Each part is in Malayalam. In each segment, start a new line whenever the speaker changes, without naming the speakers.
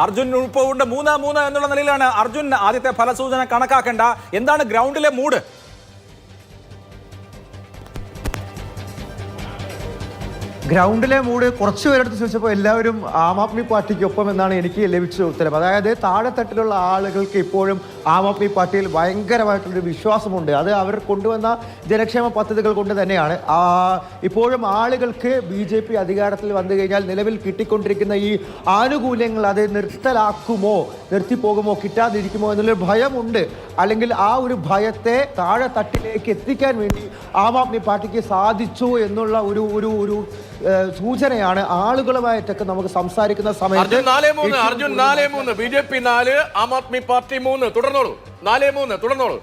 അർജുൻ ഉൾപ്പെടെ 3-3 എന്നുള്ള നിലയിലാണ്. അർജുൻ, ആദ്യത്തെ ഫലസൂചന കണക്കാക്കേണ്ട, എന്താണ് ഗ്രൗണ്ടിലെ മൂഡ്?
ഗ്രൗണ്ടിലെ മൂഡ് കുറച്ച് പേരെടുത്ത് ചോദിച്ചപ്പോൾ എല്ലാവരും ആം ആദ്മി പാർട്ടിക്കൊപ്പം എന്നാണ് എനിക്ക് ലഭിച്ച ഉത്തരം. അതായത് താഴെത്തട്ടിലുള്ള ആളുകൾക്ക് ഇപ്പോഴും ആം ആദ്മി പാർട്ടിയിൽ ഭയങ്കരമായിട്ടുള്ളൊരു വിശ്വാസമുണ്ട്. അത് അവർ കൊണ്ടുവന്ന ജനക്ഷേമ പദ്ധതികൾ കൊണ്ട് തന്നെയാണ്. ഇപ്പോഴും ആളുകൾക്ക് BJP അധികാരത്തിൽ വന്നു കഴിഞ്ഞാൽ നിലവിൽ കിട്ടിക്കൊണ്ടിരിക്കുന്ന ഈ ആനുകൂല്യങ്ങൾ അത് നിർത്തിപ്പോകുമോ, കിട്ടാതിരിക്കുമോ എന്നുള്ളൊരു ഭയമുണ്ട്. അല്ലെങ്കിൽ ആ ഒരു ഭയത്തെ താഴെത്തട്ടിലേക്ക് എത്തിക്കാൻ വേണ്ടി ആം ആദ്മി പാർട്ടിക്ക് സാധിച്ചു എന്നുള്ള ഒരു സൂചനയാണ്. ആളുകളുമായിട്ടൊക്കെ നമുക്ക് സംസാരിക്കുന്ന സമയത്ത്
അർജുൻ 4-3 BJP 4 ആം ആദ്മി പാർട്ടി 3 തുടർന്നോളൂ. 4-3 തുടർന്നോളൂ.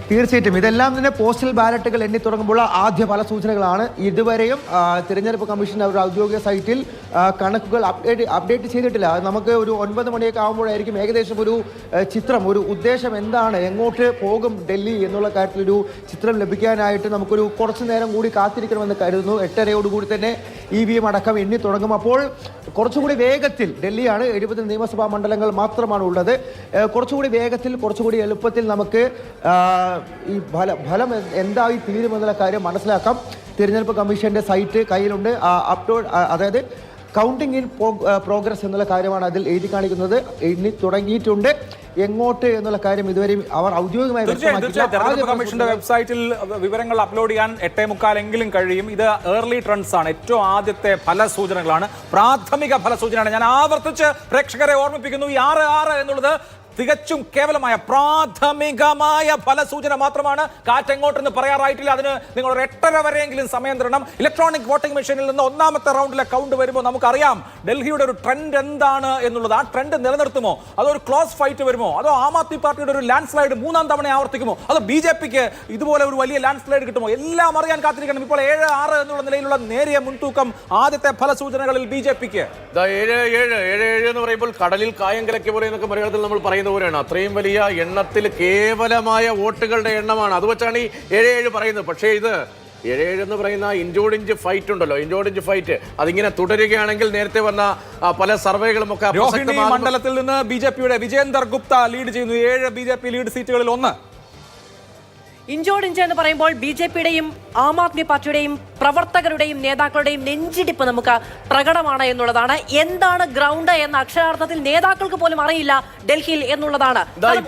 തീർച്ചയായിട്ടും ഇതെല്ലാം തന്നെ പോസ്റ്റൽ ബാലറ്റുകൾ എണ്ണി തുടങ്ങുമ്പോൾ ആദ്യ ഫല സൂചനകളാണ്. ഇതുവരെയും തിരഞ്ഞെടുപ്പ് കമ്മീഷൻ അവരുടെ ഔദ്യോഗിക സൈറ്റിൽ കണക്കുകൾ അപ്ഡേറ്റ് ചെയ്തിട്ടില്ല. നമുക്ക് ഒരു 9 മണിയൊക്കെ ആകുമ്പോഴായിരിക്കും ഏകദേശം ഒരു ചിത്രം, ഒരു ഉദ്ദേശം എന്താണ്, എങ്ങോട്ട് പോകും ഡൽഹി എന്നുള്ള കാര്യത്തിലൊരു ചിത്രം ലഭിക്കാനായിട്ട് നമുക്കൊരു കുറച്ചു നേരം കൂടി കാത്തിരിക്കണമെന്ന് കരുതുന്നു. 8:30 തന്നെ EVM അടക്കം എണ്ണി തുടങ്ങും. അപ്പോൾ കുറച്ചുകൂടി വേഗത്തിൽ, ഡൽഹിയാണ് 70 നിയമസഭാ മണ്ഡലങ്ങൾ മാത്രമാണ് ഉള്ളത്, കുറച്ചുകൂടി വേഗത്തിൽ, കുറച്ചുകൂടി എളുപ്പത്തിൽ നമുക്ക് ഈ ഫലം എന്തായി തീരുമെന്നുള്ള കാര്യം മനസ്സിലാക്കാം. തിരഞ്ഞെടുപ്പ് കമ്മീഷന്റെ സൈറ്റ് കയ്യിലുണ്ട്. അതായത് കൗണ്ടിംഗ് ഇൻ പ്രോഗ്രസ് എന്നുള്ള കാര്യമാണ് അതിൽ എഴുതി കാണിക്കുന്നത്. എണ്ണി തുടങ്ങിയിട്ടുണ്ട്. എങ്ങോട്ട് എന്നുള്ള കാര്യം ഇതുവരെയും അവർ ഔദ്യോഗികമായി
തെരഞ്ഞെടുപ്പ് കമ്മീഷന്റെ വെബ്സൈറ്റിൽ വിവരങ്ങൾ അപ്ലോഡ് ചെയ്യാൻ 8:45 എങ്കിലും കഴിയും. ഇത് ഏർലി ട്രെൻഡ്സ് ആണ്, ഏറ്റവും ആദ്യത്തെ ഫലസൂചനകളാണ്, പ്രാഥമിക ഫലസൂചനയാണ്. ഞാൻ ആവർത്തിച്ച് പ്രേക്ഷകരെ ഓർമ്മിപ്പിക്കുന്നു, ഈ 6-6 എന്നുള്ളത് തികച്ചും കേവലമായ പ്രാഥമികമായ ഫലസൂചന മാത്രമാണ്. കാറ്റെങ്ങോട്ടെന്ന് പറയാറായിട്ടില്ല. അതിന് നിങ്ങൾ ഒരു 8:30 വരെയെങ്കിലും സമയം തരണം. ഇലക്ട്രോണിക് വോട്ടിംഗ് മെഷീനിൽ നിന്ന് ഒന്നാമത്തെ റൗണ്ടിലെ കൗണ്ട് വരുമ്പോൾ നമുക്കറിയാം ഡൽഹിയുടെ ഒരു ട്രെൻഡ് എന്താണ് എന്നുള്ളത്. ആ ട്രെൻഡ് നിലനിർത്തുമോ, അതോ ഒരു ക്ലോസ് ഫൈറ്റ് വരുമോ, അതോ ആം ആദ്മി പാർട്ടിയുടെ ഒരു ലാൻഡ് സ്ലൈഡ് 3-ാം തവണ ആവർത്തിക്കുമോ, അതോ BJPക്ക് ഇതുപോലെ ഒരു വലിയ ലാൻഡ് സ്ലൈഡ് കിട്ടുമോ, എല്ലാം അറിയാൻ കാത്തിരിക്കണം. ഇപ്പോൾ 7-6 എന്നുള്ള നിലയിലുള്ള നേരിയ മുൻതൂക്കം ആദ്യത്തെ ഫലസൂചനകളിൽ BJPക്ക്.
7-7 എന്ന് പറയുമ്പോൾ കടലിൽ കായം കലക്കി പോലെ എന്നൊക്കെ മലയാളത്തിൽ നമ്മൾ പറയുന്നത് പോലെയാണ്. അത്രയും വലിയ എണ്ണത്തിൽ കേവലമായ വോട്ടുകളുടെ എണ്ണമാണ്. അത് വെച്ചാണ് ഈ 7-7 പറയുന്നത്. പക്ഷേ ഇത് 7-7 എന്ന് പറയുന്ന ഇഞ്ചോടിഞ്ച് ഫൈറ്റ് ഉണ്ടല്ലോ, ഇഞ്ചോടിഞ്ച് ഫൈറ്റ് അതിങ്ങനെ തുടരുകയാണെങ്കിൽ നേരത്തെ വന്ന പല സർവേകളും ഒക്കെ
മണ്ഡലത്തിൽ നിന്ന് BJPയുടെ വിജേന്ദർ ഗുപ്ത ലീഡ് ചെയ്യുന്നു. 7 BJP ലീഡ് സീറ്റുകളിൽ 1.
ഇഞ്ചോടിഞ്ച് എന്ന് പറയുമ്പോൾ BJPയുടെയും ആം ആദ്മി പാർട്ടിയുടെയും പ്രവർത്തകരുടെയും നേതാക്കളുടെയും നെഞ്ചിടിപ്പ് നമുക്ക് പ്രകടമാണ് എന്നുള്ളതാണ്. എന്താണ് ഗ്രൗണ്ട് എന്ന അക്ഷരാർത്ഥത്തിൽ നേതാക്കൾക്ക് പോലും അറിയില്ല ഡൽഹിയിൽ എന്നുള്ളതാണ്.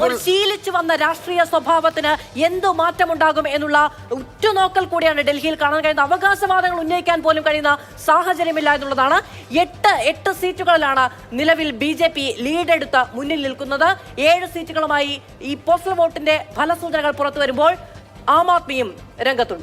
ഒരു ശീലിച്ചു വന്ന രാഷ്ട്രീയ സ്വഭാവത്തിന് എന്തു മാറ്റമുണ്ടാകും എന്നുള്ള ഉറ്റുനോക്കൽ കൂടിയാണ് ഡൽഹിയിൽ കാണാൻ കഴിയുന്ന. അവകാശവാദങ്ങൾ ഉന്നയിക്കാൻ പോലും കഴിയുന്ന സാഹചര്യമില്ല എന്നുള്ളതാണ്. 8 സീറ്റുകളിലാണ് നിലവിൽ BJP ലീഡെടുത്ത് മുന്നിൽ നിൽക്കുന്നത്. 7 സീറ്റുകളുമായി ഈ പോസ്റ്റൽ വോട്ടിന്റെ ഫലസൂചനകൾ പുറത്തു വരുമ്പോൾ ആം ആദ്മിയും രംഗത്തുണ്ട്.